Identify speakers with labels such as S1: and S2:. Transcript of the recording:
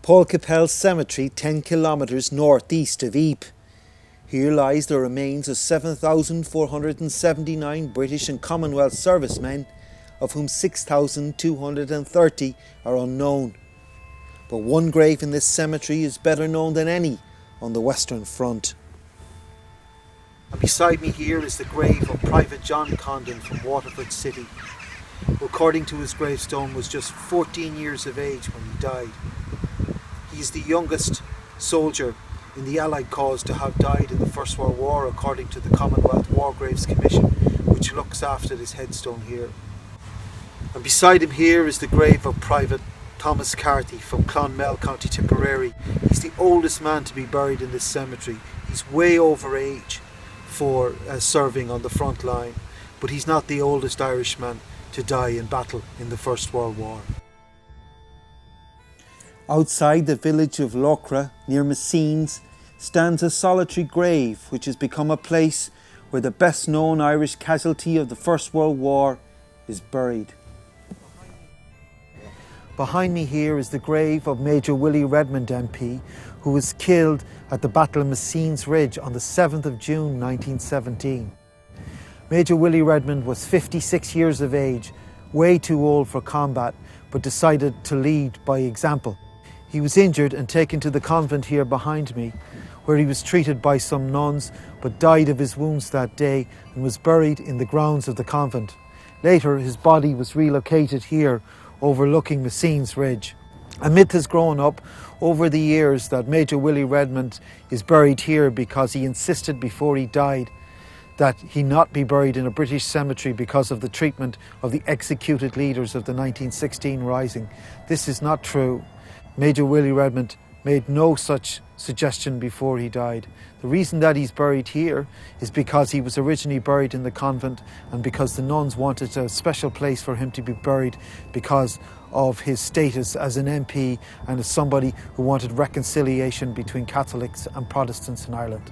S1: Paul Capel Cemetery, 10 kilometres northeast of Ypres. Here lies the remains of 7,479 British and Commonwealth servicemen, of whom 6,230 are unknown. But one grave in this cemetery is better known than any on the Western Front. And beside me here is the grave of Private John Condon from Waterford City, who according to his gravestone was just 14 years of age when he died. He is the youngest soldier in the Allied cause to have died in the First World War, according to the Commonwealth War Graves Commission, which looks after this headstone here. And beside him here is the grave of Private Thomas Carthy from Clonmel, County Tipperary. He's the oldest man to be buried in this cemetery. He's way over age for serving on the front line, but he's not the oldest Irishman to die in battle in the First World War. Outside the village of Locre, near Messines, stands a solitary grave which has become a place where the best known Irish casualty of the First World War is buried. Behind me here is the grave of Major Willie Redmond MP, who was killed at the Battle of Messines Ridge on the 7th of June 1917. Major Willie Redmond was 56 years of age, way too old for combat, but decided to lead by example. He was injured and taken to the convent here behind me, where he was treated by some nuns, but died of his wounds that day and was buried in the grounds of the convent. Later, his body was relocated here, overlooking Messines Ridge. A myth has grown up over the years that Major Willie Redmond is buried here because he insisted before he died that he not be buried in a British cemetery because of the treatment of the executed leaders of the 1916 Rising. This is not true. Major Willie Redmond made no such suggestion before he died. The reason that he's buried here is because he was originally buried in the convent and because the nuns wanted a special place for him to be buried because of his status as an MP and as somebody who wanted reconciliation between Catholics and Protestants in Ireland.